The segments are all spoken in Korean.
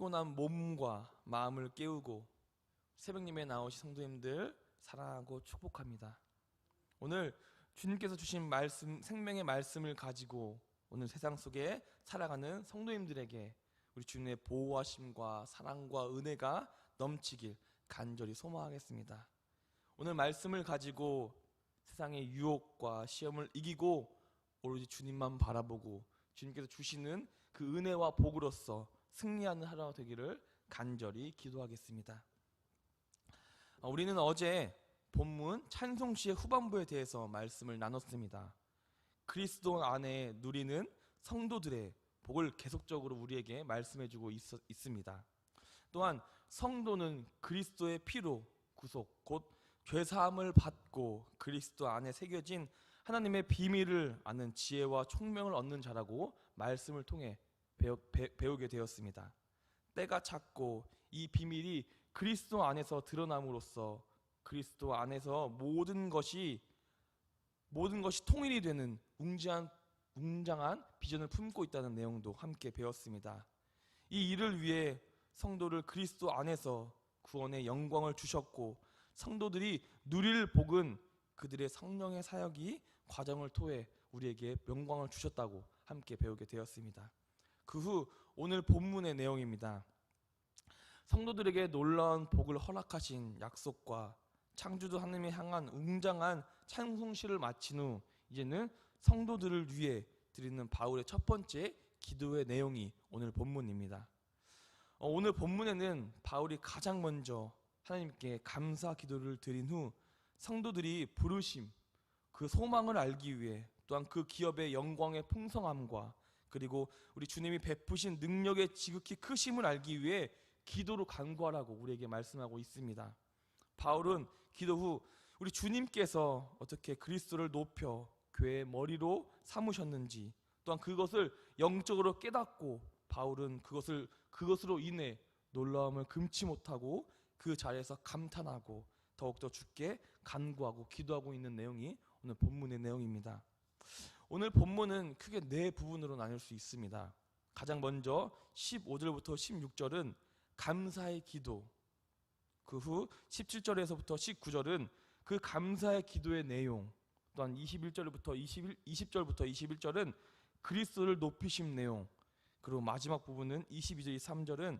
피곤한 몸과 마음을 깨우고 새벽님에 나오신 성도님들 사랑하고 축복합니다. 오늘 주님께서 주신 말씀, 생명의 말씀을 가지고 오늘 세상 속에 살아가는 성도님들에게 우리 주님의 보호하심과 사랑과 은혜가 넘치길 간절히 소망하겠습니다. 오늘 말씀을 가지고 세상의 유혹과 시험을 이기고 오로지 주님만 바라보고 주님께서 주시는 그 은혜와 복으로서 승리하는 하루가 되기를 간절히 기도하겠습니다. 우리는 어제 본문 찬송시의 후반부에 대해서 말씀을 나눴습니다. 그리스도 안에 누리는 성도들의 복을 계속적으로 우리에게 말씀해주고 있습니다. 또한 성도는 그리스도의 피로 구속, 곧 죄사함을 받고 그리스도 안에 새겨진 하나님의 비밀을 아는 지혜와 총명을 얻는 자라고 말씀을 통해 배우게 되었습니다. 때가 찼고 이 비밀이 그리스도 안에서 드러남으로써 그리스도 안에서 모든 것이 통일이 되는 웅장한 비전을 품고 있다는 내용도 함께 배웠습니다. 이 일을 위해 성도를 그리스도 안에서 구원의 영광을 주셨고 성도들이 누릴 복은 그들의 성령의 사역이 과정을 통해 우리에게 영광을 주셨다고 함께 배우게 되었습니다. 그 후 오늘 본문의 내용입니다. 성도들에게 놀라운 복을 허락하신 약속과 창조주 하나님을 향한 웅장한 찬송시를 마친 후 이제는 성도들을 위해 드리는 바울의 첫 번째 기도의 내용이 오늘 본문입니다. 오늘 본문에는 바울이 가장 먼저 하나님께 감사 기도를 드린 후 성도들이 부르심, 그 소망을 알기 위해 또한 그 기업의 영광의 풍성함과 그리고 우리 주님이 베푸신 능력의 지극히 크심을 알기 위해 기도로 간구하라고 우리에게 말씀하고 있습니다. 바울은 기도 후 우리 주님께서 어떻게 그리스도를 높여 교회의 머리로 삼으셨는지 또한 그것을 영적으로 깨닫고 바울은 그것으로 인해 놀라움을 금치 못하고 그 자리에서 감탄하고 더욱더 주께 간구하고 기도하고 있는 내용이 오늘 본문의 내용입니다. 오늘 본문은 크게 네 부분으로 나눌 수 있습니다. 가장 먼저 15절부터 16절은 감사의 기도, 그 후 17절에서부터 19절은 그 감사의 기도의 내용, 또한 20절부터 21절은 그리스도를 높이심 내용, 그리고 마지막 부분은 22절, 23절은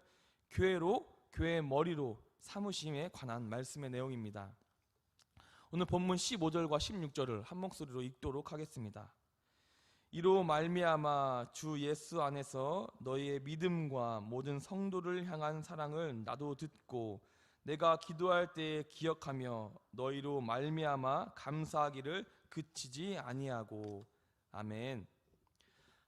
교회의 머리로 삼으심에 관한 말씀의 내용입니다. 오늘 본문 15절과 16절을 한 목소리로 읽도록 하겠습니다. 이로 말미암아 주 예수 안에서 너희의 믿음과 모든 성도를 향한 사랑을 나도 듣고 내가 기도할 때에 기억하며 너희로 말미암아 감사하기를 그치지 아니하고. 아멘.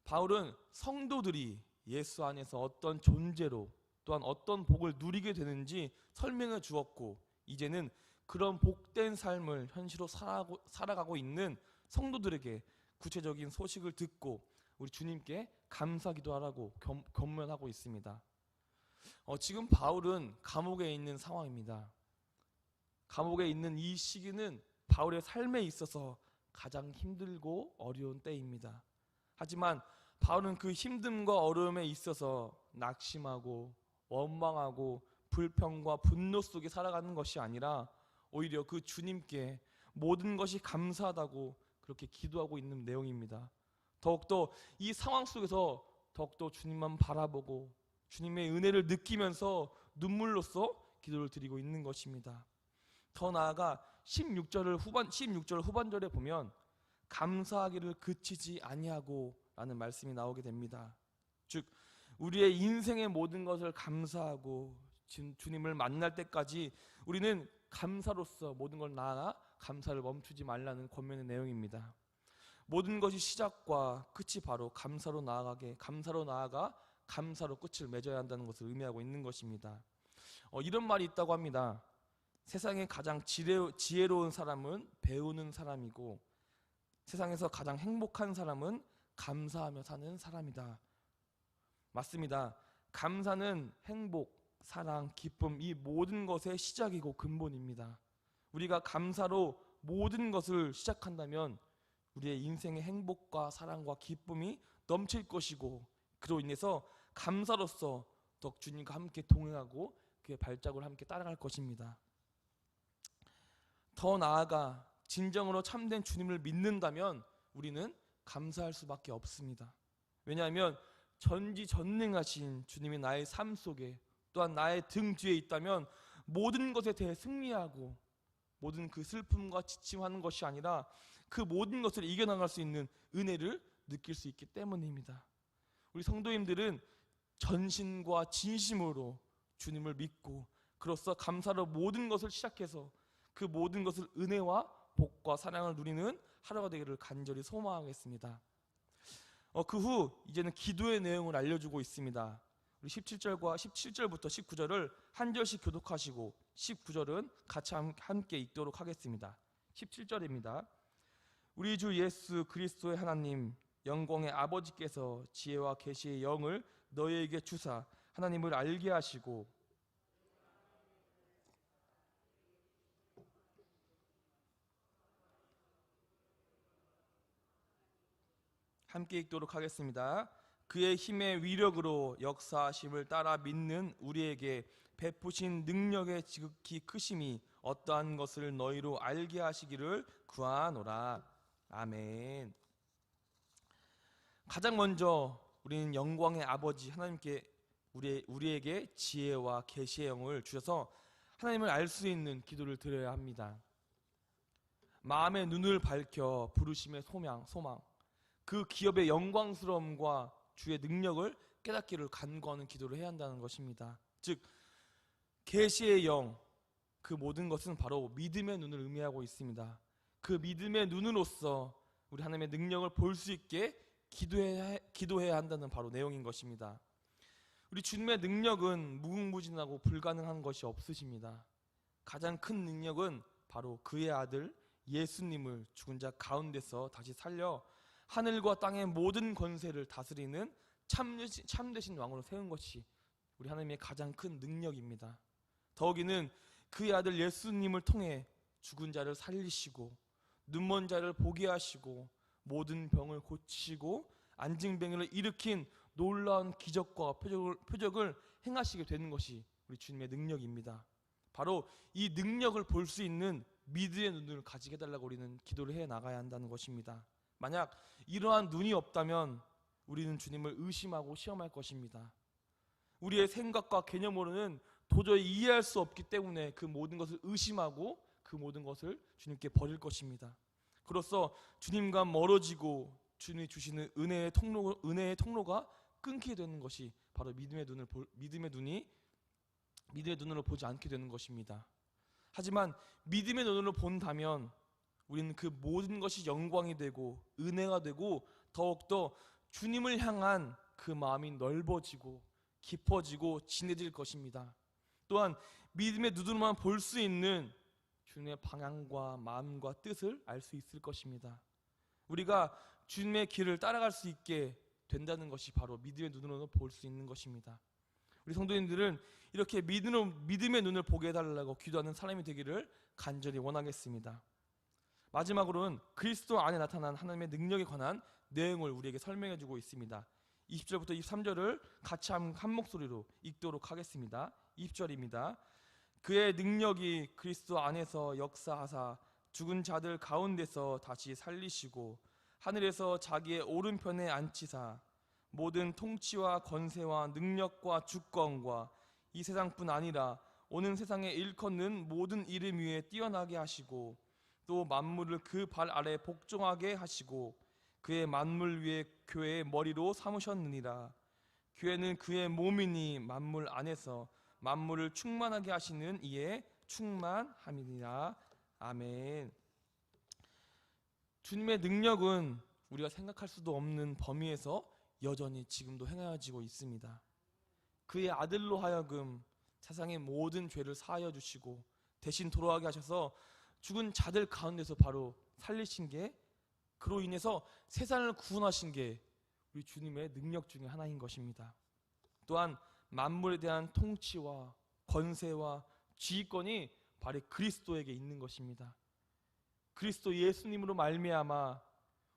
바울은 성도들이 예수 안에서 어떤 존재로 또한 어떤 복을 누리게 되는지 설명해 주었고 이제는 그런 복된 삶을 현실로 살아가고 있는 성도들에게 구체적인 소식을 듣고 우리 주님께 감사 기도하라고 권면하고 있습니다. 지금 바울은 감옥에 있는 상황입니다. 감옥에 있는 이 시기는 바울의 삶에 있어서 가장 힘들고 어려운 때입니다. 하지만 바울은 그 힘듦과 어려움에 있어서 낙심하고 원망하고 불평과 분노 속에 살아가는 것이 아니라 오히려 그 주님께 모든 것이 감사하다고 그렇게 기도하고 있는 내용입니다. 더욱더 이 상황 속에서 더욱더 주님만 바라보고 주님의 은혜를 느끼면서 눈물로써 기도를 드리고 있는 것입니다. 더 나아가 16절 후반절에 보면 감사하기를 그치지 아니하고 라는 말씀이 나오게 됩니다. 즉 우리의 인생의 모든 것을 감사하고 주님을 만날 때까지 우리는 감사로서 모든 걸 나아가 감사를 멈추지 말라는 권면의 내용입니다. 모든 것이 시작과 끝이 바로 감사로 나아가 감사로 끝을 맺어야 한다는 것을 의미하고 있는 것입니다. 이런 말이 있다고 합니다. 세상에 가장 지혜로운 사람은 배우는 사람이고 세상에서 가장 행복한 사람은 감사하며 사는 사람이다. 맞습니다. 감사는 행복, 사랑, 기쁨 이 모든 것의 시작이고 근본입니다. 우리가 감사로 모든 것을 시작한다면 우리의 인생의 행복과 사랑과 기쁨이 넘칠 것이고 그로 인해서 감사로서 더욱 주님과 함께 동행하고 그의 발자국을 함께 따라갈 것입니다. 더 나아가 진정으로 참된 주님을 믿는다면 우리는 감사할 수밖에 없습니다. 왜냐하면 전지전능하신 주님이 나의 삶 속에 또한 나의 등 뒤에 있다면 모든 것에 대해 승리하고 모든 그 슬픔과 지침하는 것이 아니라 그 모든 것을 이겨나갈 수 있는 은혜를 느낄 수 있기 때문입니다. 우리 성도님들은 전신과 진심으로 주님을 믿고 그로써 감사로 모든 것을 시작해서 그 모든 것을 은혜와 복과 사랑을 누리는 하루가 되기를 간절히 소망하겠습니다. 그 후 이제는 기도의 내용을 알려주고 있습니다. 우리 17절부터 19절을 한 절씩 교독하시고 19절은 같이 함께 읽도록 하겠습니다. 17절입니다. 우리 주 예수 그리스도의 하나님 영광의 아버지께서 지혜와 계시의 영을 너희에게 주사 하나님을 알게 하시고 함께 읽도록 하겠습니다. 그의 힘의 위력으로 역사하심을 따라 믿는 우리에게 베푸신 능력의 지극히 크심이 어떠한 것을 너희로 알게 하시기를 구하노라. 아멘. 가장 먼저 우리는 영광의 아버지 하나님께 우리에게 지혜와 계시의 영을 주셔서 하나님을 알 수 있는 기도를 드려야 합니다. 마음의 눈을 밝혀 부르심의 소망, 그 기업의 영광스러움과 주의 능력을 깨닫기를 간구하는 기도를 해야 한다는 것입니다. 즉 계시의 영, 그 모든 것은 바로 믿음의 눈을 의미하고 있습니다. 그 믿음의 눈으로서 우리 하나님의 능력을 볼 수 있게 기도해야 한다는 바로 내용인 것입니다. 우리 주님의 능력은 무궁무진하고 불가능한 것이 없으십니다. 가장 큰 능력은 바로 그의 아들 예수님을 죽은 자 가운데서 다시 살려 하늘과 땅의 모든 권세를 다스리는 참되신 왕으로 세운 것이 우리 하나님의 가장 큰 능력입니다. 더욱이는 그의 아들 예수님을 통해 죽은 자를 살리시고 눈먼 자를 보게 하시고 모든 병을 고치시고 안징뱅이를 일으킨 놀라운 기적과 표적을 행하시게 되는 것이 우리 주님의 능력입니다. 바로 이 능력을 볼 수 있는 믿음의 눈을 가지게 해달라고 우리는 기도를 해 나가야 한다는 것입니다. 만약 이러한 눈이 없다면 우리는 주님을 의심하고 시험할 것입니다. 우리의 생각과 개념으로는 도저히 이해할 수 없기 때문에 그 모든 것을 의심하고 그 모든 것을 주님께 버릴 것입니다. 그로써 주님과 멀어지고 주님이 주시는 은혜의 통로가 끊기게 되는 것이 바로 믿음의 눈으로 보지 않게 되는 것입니다. 하지만 믿음의 눈으로 본다면 우리는 그 모든 것이 영광이 되고 은혜가 되고 더욱더 주님을 향한 그 마음이 넓어지고 깊어지고 진해질 것입니다. 또한 믿음의 눈으로만 볼 수 있는 주님의 방향과 마음과 뜻을 알 수 있을 것입니다. 우리가 주님의 길을 따라갈 수 있게 된다는 것이 바로 믿음의 눈으로 볼 수 있는 것입니다. 우리 성도님들은 이렇게 믿음의 눈을 보게 해달라고 기도하는 사람이 되기를 간절히 원하겠습니다. 마지막으로는 그리스도 안에 나타난 하나님의 능력에 관한 내용을 우리에게 설명해 주고 있습니다. 20절부터 23절을 같이 한 목소리로 읽도록 하겠습니다. 20절입니다. 그의 능력이 그리스도 안에서 역사하사 죽은 자들 가운데서 다시 살리시고 하늘에서 자기의 오른편에 앉히사 모든 통치와 권세와 능력과 주권과 이 세상뿐 아니라 오는 세상에 일컫는 모든 이름 위에 뛰어나게 하시고 또 만물을 그 발 아래 복종하게 하시고 그의 만물 위에 교회의 머리로 삼으셨느니라. 교회는 그의 몸이니 만물 안에서 만물을 충만하게 하시는 이에 충만함이니라. 아멘. 주님의 능력은 우리가 생각할 수도 없는 범위에서 여전히 지금도 행하여지고 있습니다. 그의 아들로 하여금 세상의 모든 죄를 사하여 주시고 대신 돌아가게 하셔서 죽은 자들 가운데서 바로 살리신 게, 그로 인해서 세상을 구원하신 게 우리 주님의 능력 중에 하나인 것입니다. 또한 만물에 대한 통치와 권세와 지휘권이 바로 그리스도에게 있는 것입니다. 그리스도 예수님으로 말미암아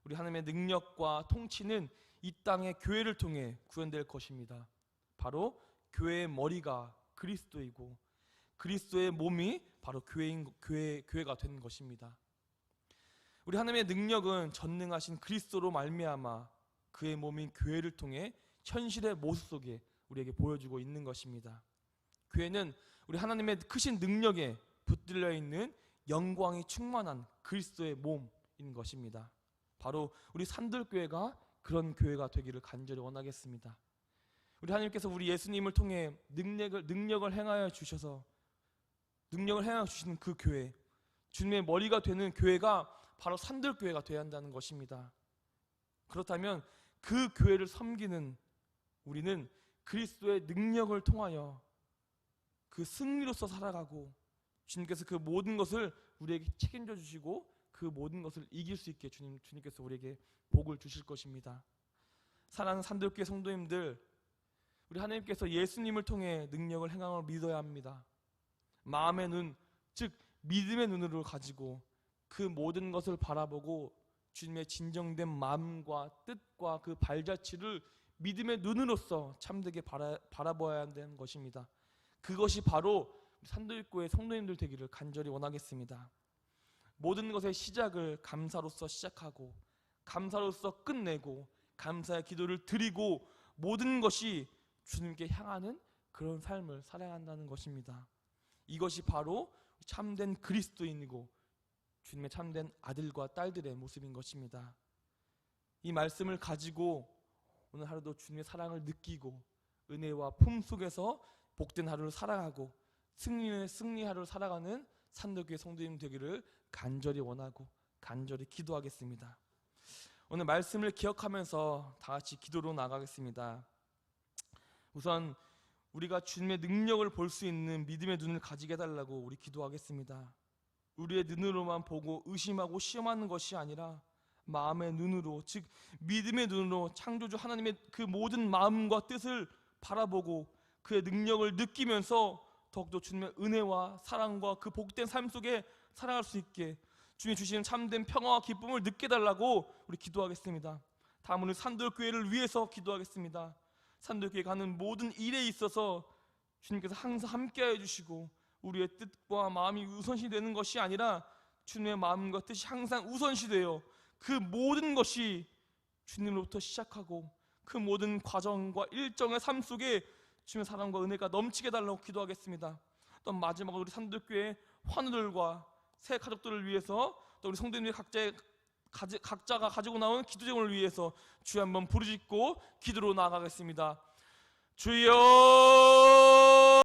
우리 하나님의 능력과 통치는 이 땅의 교회를 통해 구현될 것입니다. 바로 교회의 머리가 그리스도이고 그리스도의 몸이 바로 교회가 된 것입니다. 우리 하나님의 능력은 전능하신 그리스도로 말미암아 그의 몸인 교회를 통해 현실의 모습 속에 우리에게 보여주고 있는 것입니다. 교회는 우리 하나님의 크신 능력에 붙들려 있는 영광이 충만한 그리스도의 몸인 것입니다. 바로 우리 산들교회가 그런 교회가 되기를 간절히 원하겠습니다. 우리 하나님께서 우리 예수님을 통해 능력을 행하여 주시는 그 교회, 주님의 머리가 되는 교회가 바로 산들교회가 되어야 한다는 것입니다. 그렇다면 그 교회를 섬기는 우리는 그리스도의 능력을 통하여 그 승리로서 살아가고 주님께서 그 모든 것을 우리에게 책임져 주시고 그 모든 것을 이길 수 있게 주님께서 우리에게 복을 주실 것입니다. 사랑하는 산들교회 성도님들, 우리 하나님께서 예수님을 통해 능력을 행함을 믿어야 합니다. 마음의 눈, 즉 믿음의 눈으로 가지고 그 모든 것을 바라보고 주님의 진정된 마음과 뜻과 그 발자취를 믿음의 눈으로서 참되게 바라보아야 한다는 것입니다. 그것이 바로 산들교회 성도님들 되기를 간절히 원하겠습니다. 모든 것의 시작을 감사로서 시작하고 감사로서 끝내고 감사의 기도를 드리고 모든 것이 주님께 향하는 그런 삶을 살아야 한다는 것입니다. 이것이 바로 참된 그리스도인이고 주님의 참된 아들과 딸들의 모습인 것입니다. 이 말씀을 가지고 오늘 하루도 주님의 사랑을 느끼고 은혜와 품 속에서 복된 하루를 살아가고 승리의 하루를 살아가는 산들교회 성도님 되기를 간절히 원하고 간절히 기도하겠습니다. 오늘 말씀을 기억하면서 다 같이 기도로 나가겠습니다. 우선 우리가 주님의 능력을 볼 수 있는 믿음의 눈을 가지게 해달라고 우리 기도하겠습니다. 우리의 눈으로만 보고 의심하고 시험하는 것이 아니라 마음의 눈으로, 즉 믿음의 눈으로 창조주 하나님의 그 모든 마음과 뜻을 바라보고 그의 능력을 느끼면서 더욱더 주님의 은혜와 사랑과 그 복된 삶 속에 살아갈 수 있게 주님이 주시는 참된 평화와 기쁨을 느끼게 달라고 우리 기도하겠습니다. 다음은 우리 산들교회를 위해서 기도하겠습니다. 산들교회 가는 모든 일에 있어서 주님께서 항상 함께해 주시고 우리의 뜻과 마음이 우선시 되는 것이 아니라 주님의 마음과 뜻이 항상 우선시 되어 그 모든 것이 주님으로부터 시작하고 그 모든 과정과 일정의 삶 속에 주님의 사랑과 은혜가 넘치게 달라고 기도하겠습니다. 또 마지막으로 우리 산들교회 환우들과 새 가족들을 위해서 또 우리 성도님들 각자가 가지고 나온 기도 제목을 위해서 주여 한번 부르짖고 기도로 나아가겠습니다. 주여